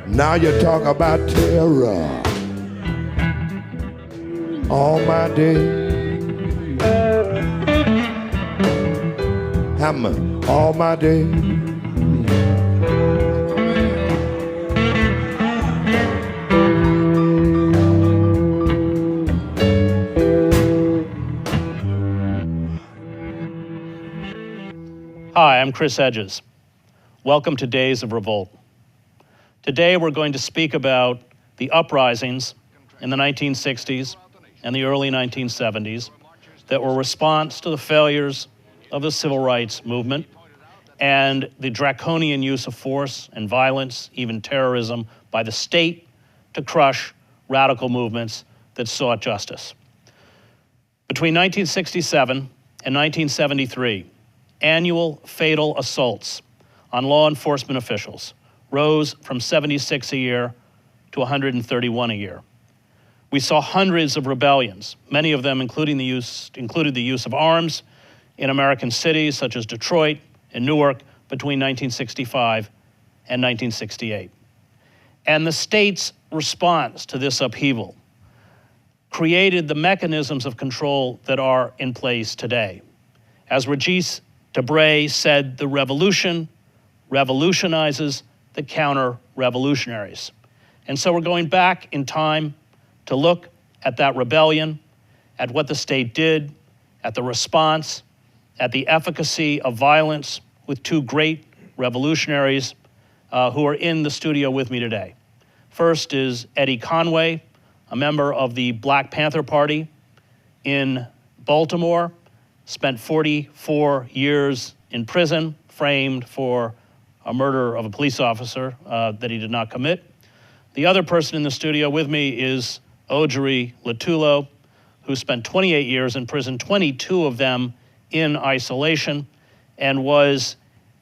Now you talk about terror. All my days, hammer, all my days. Hi, I'm Chris Hedges. Welcome to Days of Revolt. Today we're going to speak about the uprisings in the 1960s and the early 1970s that were a response to the failures of the civil rights movement and the draconian use of force and violence, even terrorism, by the state to crush radical movements that sought justice. Between 1967 and 1973, annual fatal assaults on law enforcement officials rose from 76 a year to 131 a year. We saw hundreds of rebellions, many of them included the use of arms in American cities such as Detroit and Newark between 1965 and 1968. And the state's response to this upheaval created the mechanisms of control that are in place today. As Regis Debray said, the revolution revolutionizes the counter-revolutionaries. And so we're going back in time to look at that rebellion, at what the state did, at the response, at the efficacy of violence with two great revolutionaries who are in the studio with me today. First is Eddie Conway, a member of the Black Panther Party in Baltimore, spent 44 years in prison, framed for a murder of a police officer that he did not commit. The other person in the studio with me is Ojiri Latulo, who spent 28 years in prison, 22 of them in isolation, and was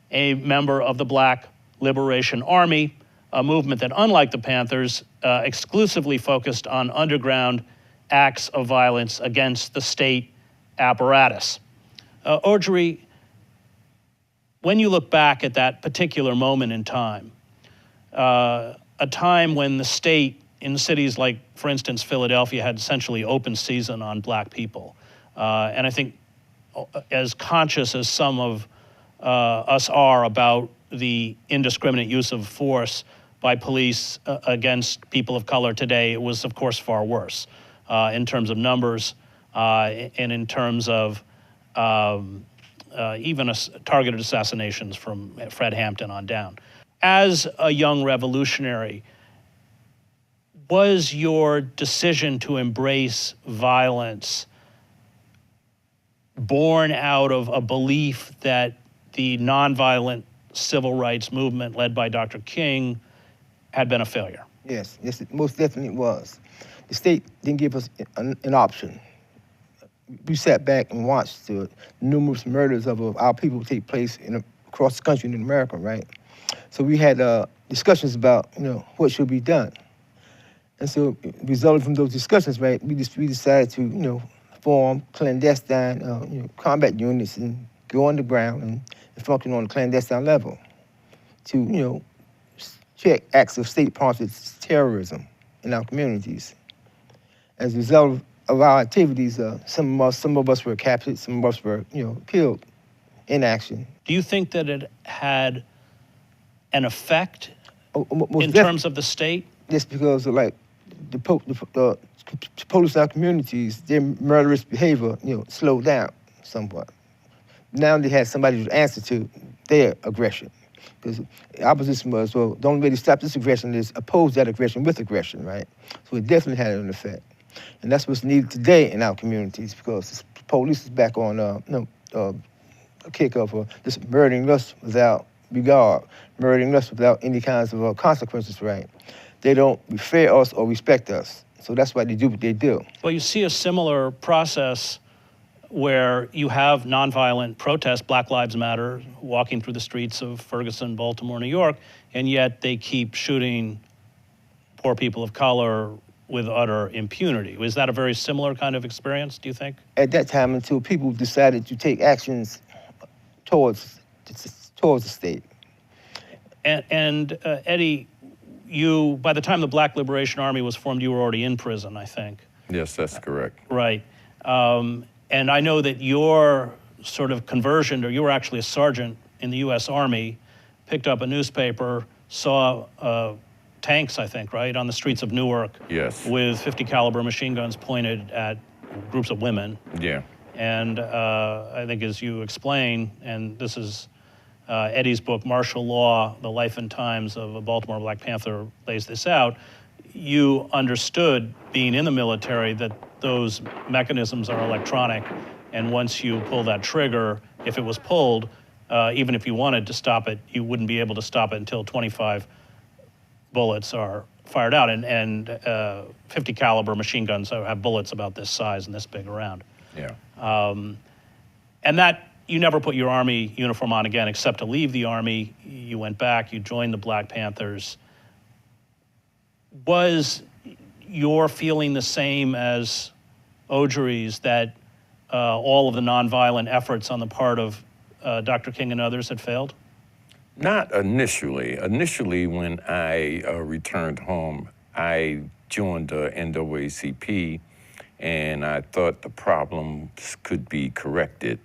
a member of the Black Liberation Army, a movement that, unlike the Panthers, exclusively focused on underground acts of violence against the state apparatus. Ojiri, when you look back at that particular moment in time, a time when the state in cities like, for instance, Philadelphia had essentially open season on black people, and I think as conscious as some of us are about the indiscriminate use of force by police against people of color today, it was, of course, far worse in terms of numbers and in terms of even targeted assassinations from Fred Hampton on down. As a young revolutionary, was your decision to embrace violence born out of a belief that the nonviolent civil rights movement led by Dr. King had been a failure? Yes, it most definitely was. The state didn't give us an option. We sat back and watched the numerous murders of our people take place across the country in America, right? So we had discussions about, what should be done. And so, resulting from those discussions, right, we decided to, form clandestine, combat units and go on the ground and function on a clandestine level to, check acts of state-sponsored terrorism in our communities. As a result of our activities, some of us were captured, some of us were, killed in action. Do you think that it had an effect in terms of the state? Yes, because the police in our communities, their murderous behavior, slowed down somewhat. Now they had somebody to answer to their aggression. Because the opposition was, well, the only way to stop this aggression is oppose that aggression with aggression, right? So it definitely had an effect. And that's what's needed today in our communities, because the police is back on a kick of just murdering us without regard, murdering us without any kinds of consequences, right? They don't fear us or respect us. So that's why they do what they do. Well, you see a similar process where you have nonviolent protests, Black Lives Matter, walking through the streets of Ferguson, Baltimore, New York, and yet they keep shooting poor people of color with utter impunity. Was that a very similar kind of experience, do you think? At that time, until people decided to take actions towards the state. And Eddie, by the time the Black Liberation Army was formed, you were already in prison, I think. Yes, that's correct. Right. And I know that your sort of conversion, or you were actually a sergeant in the U.S. Army, picked up a newspaper, saw tanks, I think, right, on the streets of Newark. Yes. With 50 caliber machine guns pointed at groups of women. Yeah. And I think, as you explain, and this is Eddie's book, Martial Law, The Life and Times of a Baltimore Black Panther, lays this out. You understood, being in the military, that those mechanisms are electronic, and once you pull that trigger, if it was pulled, even if you wanted to stop it, you wouldn't be able to stop it until 25 bullets are fired out. And 50 caliber machine guns have bullets about this size and this big around. Yeah. And that, you never put your Army uniform on again, except to leave the Army. You went back, you joined the Black Panthers. Was your feeling the same as Ogery's, that all of the nonviolent efforts on the part of Dr. King and others had failed? Not initially. Initially, when I returned home, I joined the NAACP, and I thought the problems could be corrected,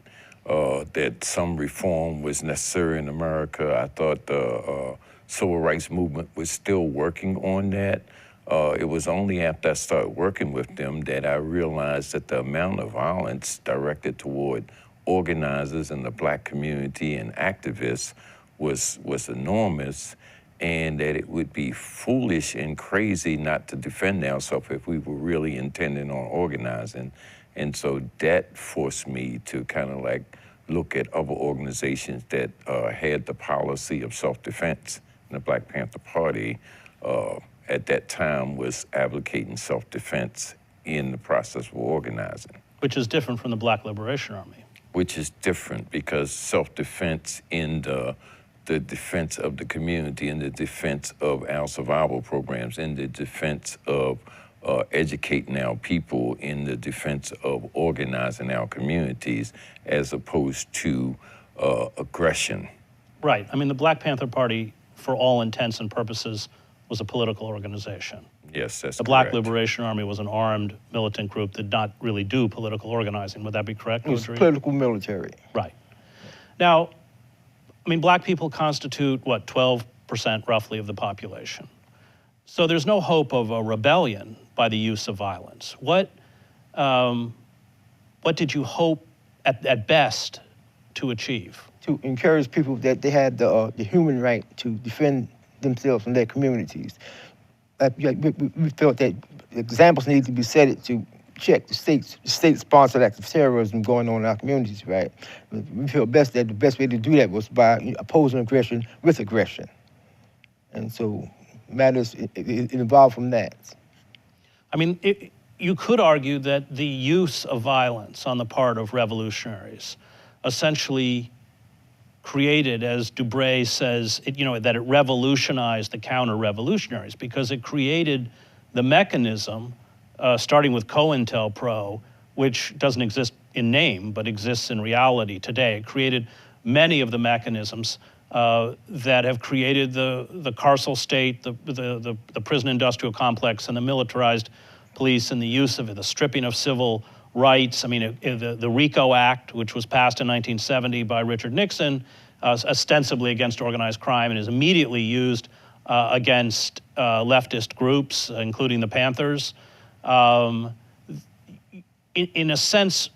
that some reform was necessary in America. I thought the civil rights movement was still working on that. It was only after I started working with them that I realized that the amount of violence directed toward organizers in the Black community and activists was enormous, and that it would be foolish and crazy not to defend ourselves if we were really intending on organizing. And so that forced me to kind of like look at other organizations that had the policy of self-defense. And the Black Panther Party at that time was advocating self-defense in the process of organizing. Which is different from the Black Liberation Army. Which is different because self-defense in the defense of the community, in the defense of our survival programs, in the defense of educating our people, in the defense of organizing our communities, as opposed to aggression. Right. I mean, the Black Panther Party, for all intents and purposes, was a political organization. Yes, that's The Black correct. Liberation Army was an armed militant group that did not really do political organizing. Would that be correct, It was Ogery? political military. Right. Now, I mean, black people constitute, what, 12% roughly of the population. So there's no hope of a rebellion by the use of violence. What did you hope at best to achieve? To encourage people that they had the human right to defend themselves and their communities. We felt that examples need to be set to check the state-sponsored acts of terrorism going on in our communities, right? We felt best that the best way to do that was by opposing aggression with aggression. And so matters it evolved from that. I mean, you could argue that the use of violence on the part of revolutionaries essentially created, as Dubray says, that it revolutionized the counter-revolutionaries because it created the mechanism, starting with COINTELPRO, which doesn't exist in name, but exists in reality today. It created many of the mechanisms that have created the carceral state, the prison industrial complex, and the militarized police, and the use of it, the stripping of civil rights. I mean, the RICO Act, which was passed in 1970 by Richard Nixon, ostensibly against organized crime, and is immediately used against leftist groups, including the Panthers. In a sense,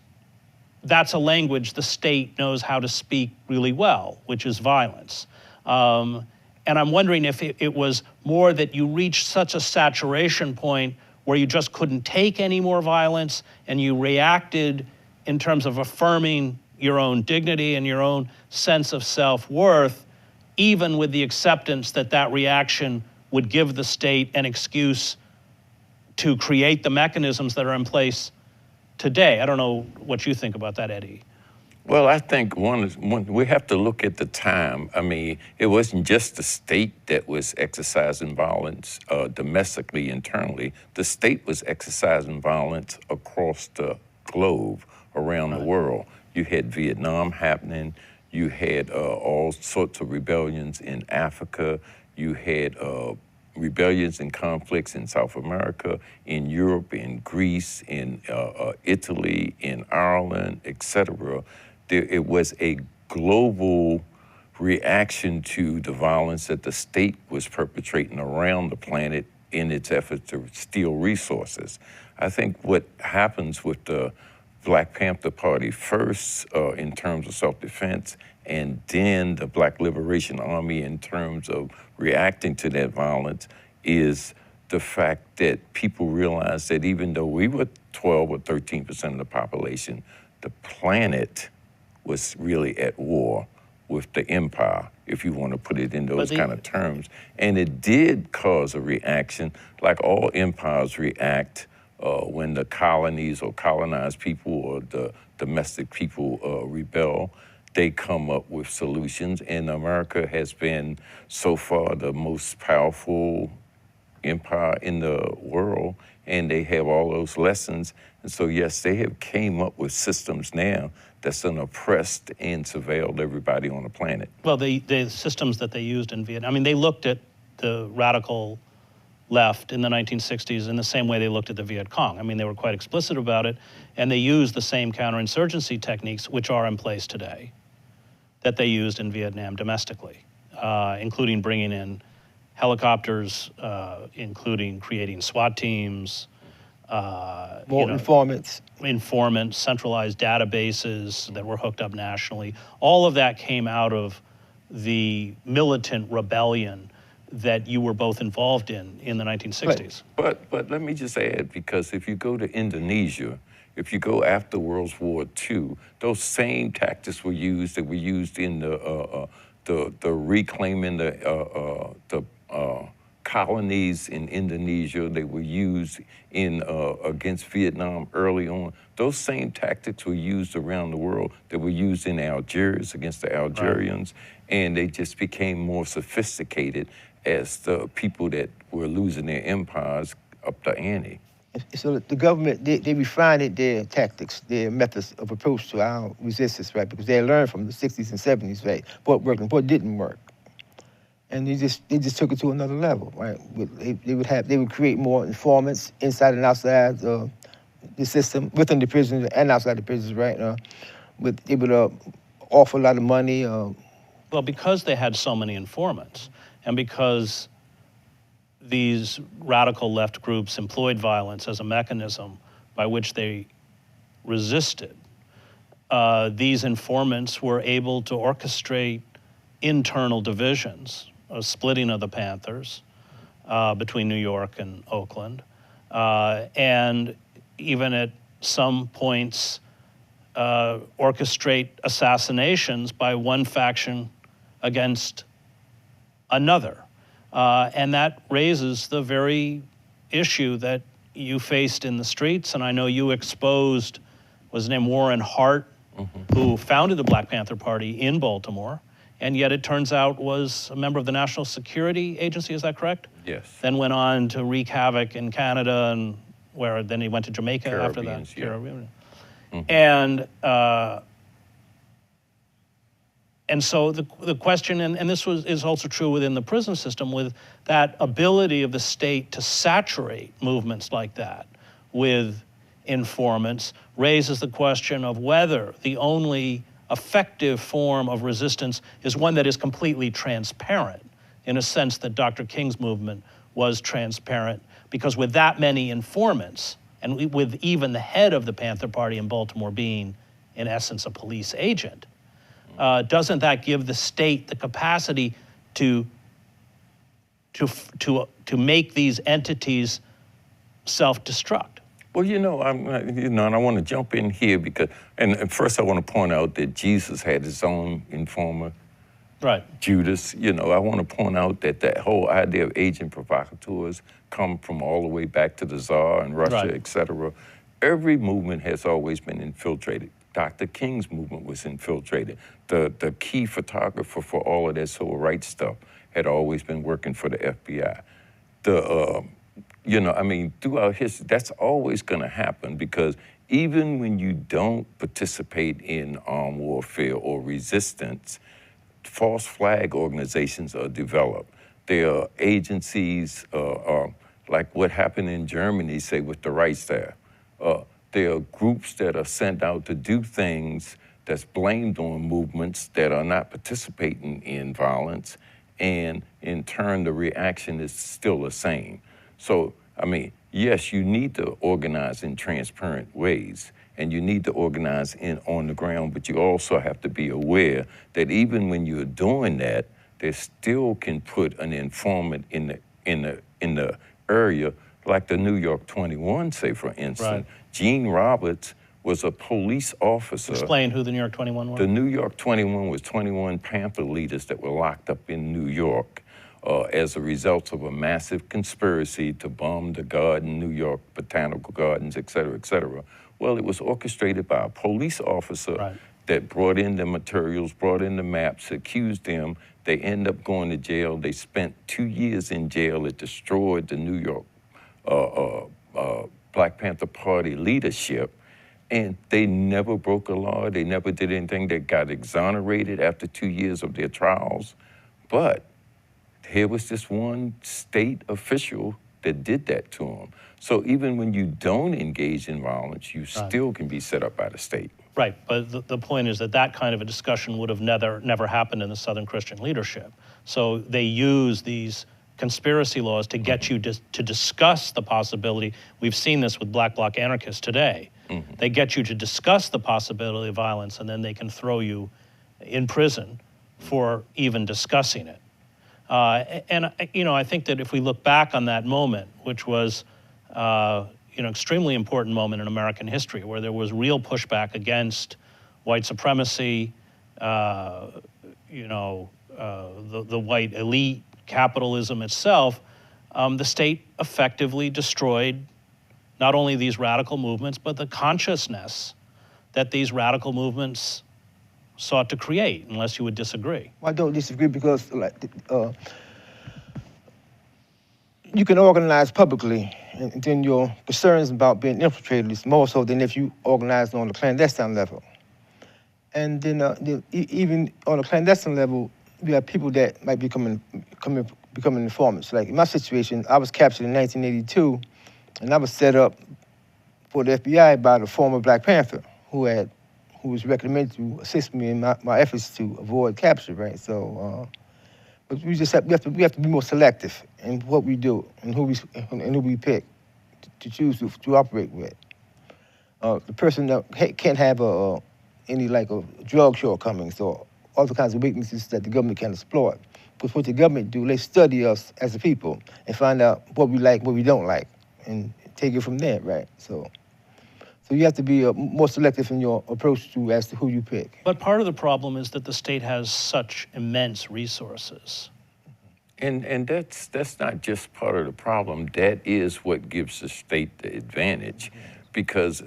that's a language the state knows how to speak really well, which is violence. And I'm wondering if it was more that you reached such a saturation point where you just couldn't take any more violence, and you reacted in terms of affirming your own dignity and your own sense of self-worth, even with the acceptance that that reaction would give the state an excuse to create the mechanisms that are in place today. I don't know what you think about that, Eddie. Well, I think we have to look at the time. I mean, it wasn't just the state that was exercising violence domestically, internally. The state was exercising violence across the globe, around the world. You had Vietnam happening. You had all sorts of rebellions in Africa. You had rebellions and conflicts in South America, in Europe, in Greece, in Italy, in Ireland, etc. It was a global reaction to the violence that the state was perpetrating around the planet in its effort to steal resources. I think what happens with the Black Panther Party first in terms of self-defense, and then the Black Liberation Army in terms of reacting to that violence, is the fact that people realize that even though we were 12 or 13% of the population, the planet was really at war with the empire, if you want to put it in those kind of terms. And it did cause a reaction, like all empires react when the colonies or colonized people or the domestic people rebel. They come up with solutions, and America has been so far the most powerful empire in the world, and they have all those lessons. And so yes, they have came up with systems now that's oppressed and surveilled everybody on the planet. Well, the systems that they used in Vietnam, I mean, they looked at the radical left in the 1960s in the same way they looked at the Viet Cong. I mean, they were quite explicit about it, and they used the same counterinsurgency techniques which are in place today that they used in Vietnam domestically, including bringing in helicopters, including creating SWAT teams, More informants. Informants, centralized databases that were hooked up nationally. All of that came out of the militant rebellion that you were both involved in the 1960s. But let me just add, because if you go to Indonesia, if you go after World War II, those same tactics were used that were used in the reclaiming the colonies in Indonesia. They were used in against Vietnam early on. Those same tactics were used around the world. They were used in Algiers against the Algerians, and they just became more sophisticated as the people that were losing their empires up the ante. So the government, they refined their tactics, their methods of approach to our resistance, right? Because they learned from the 60s and 70s, right? What worked and what didn't work. And they just took it to another level, right? They would create more informants inside and outside the system, within the prisons and outside the prisons, right? They would offer a lot of money. Well, because they had so many informants, and because these radical left groups employed violence as a mechanism by which they resisted, these informants were able to orchestrate internal divisions, a splitting of the Panthers between New York and Oakland, and even at some points orchestrate assassinations by one faction against another. And that raises the very issue that you faced in the streets, and I know you exposed, was his name Warren Hart, who founded the Black Panther Party in Baltimore, and yet it turns out was a member of the National Security Agency, is that correct? Yes. Then went on to wreak havoc in Canada, and then he went to Jamaica after that. Caribbeans, Yeah. And so the question, and this is also true within the prison system, with that ability of the state to saturate movements like that with informants, raises the question of whether the only effective form of resistance is one that is completely transparent, in a sense that Dr. King's movement was transparent, because with that many informants, and with even the head of the Panther Party in Baltimore being, in essence, a police agent, doesn't that give the state the capacity to make these entities self-destruct? Well, and I want to jump in here because, and first I want to point out that Jesus had his own informer, right? Judas. I want to point out that that whole idea of agent provocateurs come from all the way back to the Tsar and Russia, Right. et cetera. Every movement has always been infiltrated. Dr. King's movement was infiltrated. The key photographer for all of that civil rights stuff had always been working for the FBI. Throughout history, that's always going to happen, because even when you don't participate in armed warfare or resistance, false flag organizations are developed. There are agencies, like what happened in Germany, say with the Reichstag. There are groups that are sent out to do things that's blamed on movements that are not participating in violence, and in turn, the reaction is still the same. So, I mean, yes, you need to organize in transparent ways, and you need to organize on the ground, but you also have to be aware that even when you're doing that, they still can put an informant in the area, like the New York 21, say, for instance. Right. Gene Roberts was a police officer. Explain who the New York 21 were. The New York 21 was 21 Panther leaders that were locked up in New York as a result of a massive conspiracy to bomb the garden, New York Botanical Gardens, et cetera, et cetera. Well, it was orchestrated by a police officer that brought in the materials, brought in the maps, accused them. They end up going to jail. They spent 2 years in jail. It destroyed the New York Black Panther Party leadership. And they never broke a law. They never did anything. They got exonerated after 2 years of their trials. But here was this one state official that did that to them. So even when you don't engage in violence, you still can be set up by the state. Right, but the point is that that kind of a discussion would have never happened in the Southern Christian leadership. So they use these conspiracy laws to get you to discuss the possibility. We've seen this with Black Bloc anarchists today. They get you to discuss the possibility of violence, and then they can throw you in prison for even discussing it. And I think that if we look back on that moment, which was extremely important moment in American history, where there was real pushback against white supremacy, the white elite, capitalism itself, the state effectively destroyed not only these radical movements, but the consciousness that these radical movements sought to create, unless you would disagree. Well, I don't disagree because you can organize publicly, and then your concerns about being infiltrated is more so than if you organize on the clandestine level. And then even on the clandestine level, you have people that might be becoming informants. Like in my situation, I was captured in 1982, and I was set up for the FBI by the former Black Panther, who was recommended to assist me in my efforts to avoid capture, right? So, but we have to be more selective in what we do and who we pick to choose to operate with. The person that can't have any drug shortcomings or other kinds of weaknesses that the government can exploit. Because what the government do, they study us as a people and find out what we like, what we don't like, and take it from there, right? So you have to be more selective in your approach as to who you pick. But part of the problem is that the state has such immense resources. And that's not just part of the problem. That is what gives the state the advantage. Because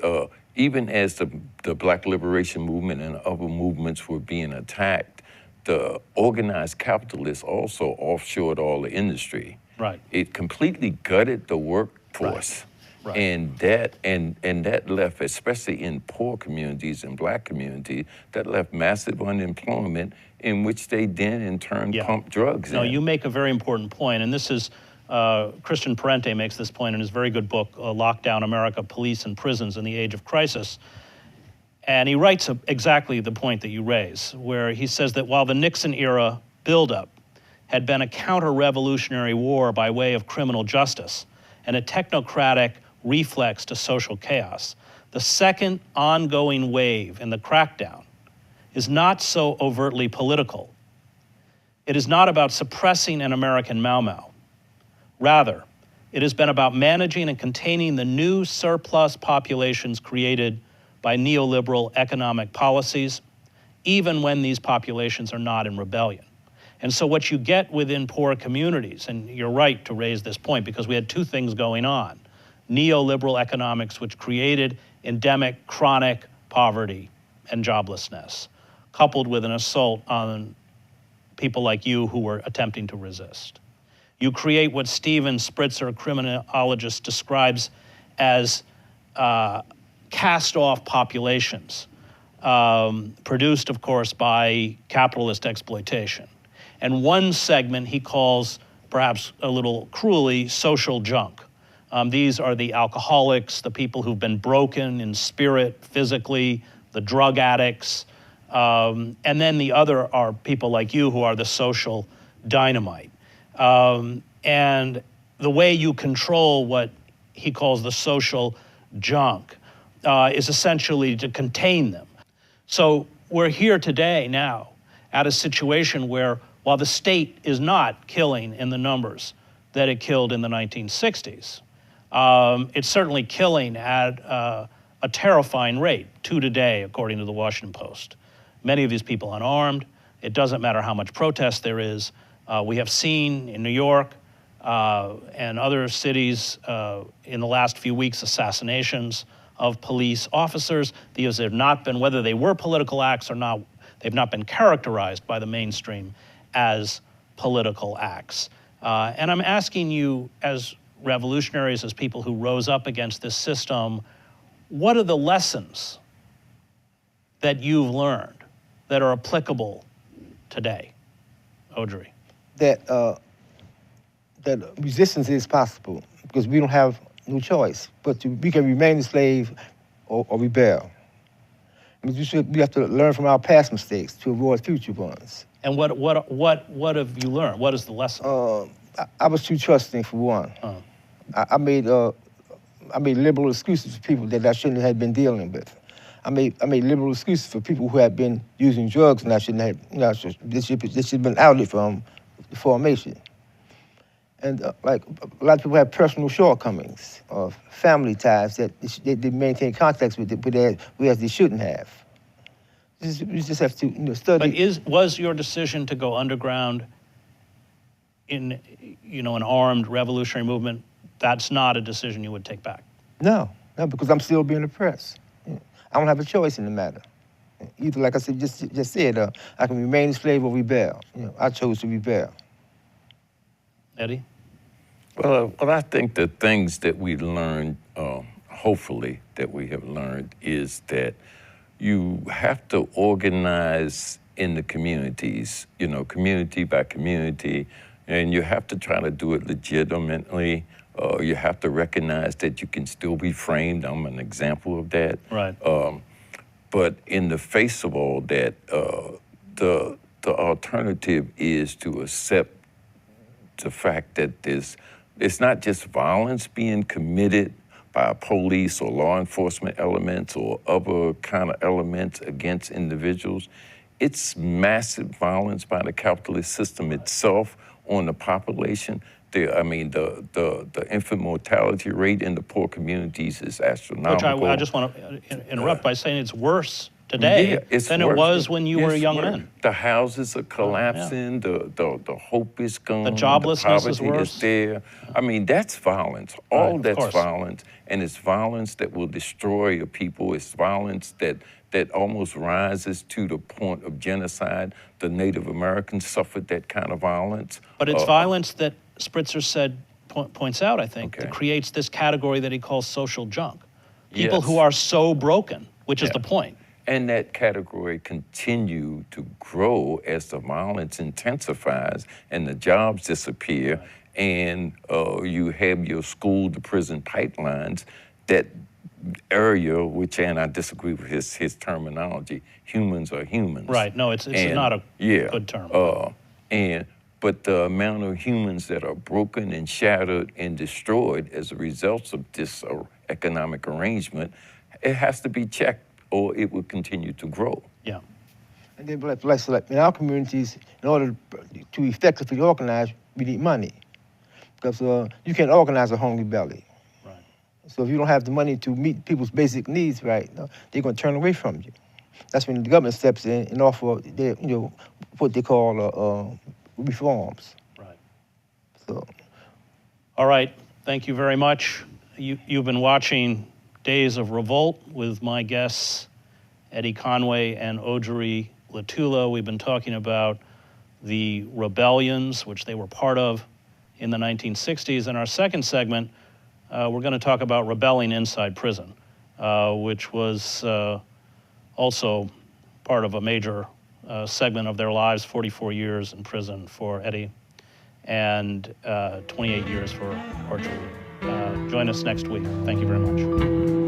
even as the Black Liberation Movement and other movements were being attacked, the organized capitalists also offshored all the industry. Right. It completely gutted the workforce. Right. And that left, especially in poor communities and Black communities, that left massive unemployment, in which they then in turn pumped drugs in. No, you make a very important point, and this is Christian Parente makes this point in his very good book, Lockdown America, Police and Prisons in the Age of Crisis. And he writes exactly the point that you raise, where he says that while the Nixon era buildup had been a counter-revolutionary war by way of criminal justice and a technocratic reflex to social chaos, the second ongoing wave in the crackdown is not so overtly political. It is not about suppressing an American Mau Mau. Rather, it has been about managing and containing the new surplus populations created by neoliberal economic policies, even when these populations are not in rebellion. And so what you get within poor communities, and you're right to raise this point because we had two things going on: neoliberal economics, which created endemic chronic poverty and joblessness, coupled with an assault on people like you who were attempting to resist. You create what Steven Spritzer, a criminologist, describes as cast-off populations, produced, of course, by capitalist exploitation. And one segment he calls perhaps a little cruelly, social junk. These are the alcoholics, the people who've been broken in spirit, physically, the drug addicts, and then the other are people like you who are the social dynamite. And the way you control what he calls the social junk is essentially to contain them. So we're here today now at a situation where while the state is not killing in the numbers that it killed in the 1960s, it's certainly killing at a terrifying rate, 2 today, according to the Washington Post. Many of these people unarmed. It doesn't matter how much protest there is. We have seen in New York and other cities in the last few weeks assassinations of police officers. These have not been, whether they were political acts or not, they've not been characterized by the mainstream as political acts. And I'm asking you, as revolutionaries, as people who rose up against this system, what are the lessons that you've learned that are applicable today? Audrey. That resistance is possible because we don't have no choice but we can remain a slave or rebel. I mean, we have to learn from our past mistakes to avoid future ones. And what have you learned? What is the lesson? I was too trusting, for one. I made liberal excuses for people that I shouldn't have been dealing with. I made liberal excuses for people who had been using drugs and I shouldn't have. You know, this should have been outed from the formation. And like a lot of people have personal shortcomings or family ties that they maintain contacts with whereas they shouldn't have. You just have to study. But was your decision to go underground in an armed revolutionary movement, that's not a decision you would take back? No, because I'm still being oppressed. I don't have a choice in the matter. Either, like I said, just said, I can remain a slave or rebel. I chose to rebel. Eddie? Well, I think the things that we learned, hopefully that we have learned, is that you have to organize in the communities, community by community, and you have to try to do it legitimately. You have to recognize that you can still be framed. I'm an example of that. Right. But in the face of all that, the alternative is to accept the fact that it's not just violence being committed by police or law enforcement elements or other kind of elements against individuals. It's massive violence by the capitalist system itself on the population. The infant mortality rate in the poor communities is astronomical. Which I just want to interrupt by saying it's worse today than it was when you were young men. The houses are collapsing, the hope is gone, the joblessness is worse. Is there. I mean, that's violence. All that's violence, and it's violence that will destroy a people. It's violence that almost rises to the point of genocide. The Native Americans suffered that kind of violence. But it's violence that Spritzer said, points out, I think, that creates this category that he calls social junk. People who are so broken, which is the point. And that category continue to grow as the violence intensifies and the jobs disappear, and you have your school to prison pipelines. That area, and I disagree with his terminology, humans are humans. Right, no, it's not a good term. But the amount of humans that are broken and shattered and destroyed as a result of this economic arrangement, it has to be checked, or it will continue to grow. Yeah. And then, like in our communities, in order to effectively organize, we need money. Because you can't organize a hungry belly. Right. So if you don't have the money to meet people's basic needs, right, they're going to turn away from you. That's when the government steps in and offer what they call reforms. Right. So. All right. Thank you very much. You've been watching Days of Revolt with my guests, Eddie Conway and Audrey Latula. We've been talking about the rebellions, which they were part of in the 1960s. In our second segment, we're going to talk about rebelling inside prison, which was also part of a major segment of their lives, 44 years in prison for Eddie and 28 years for archery. Join us next week. Thank you very much.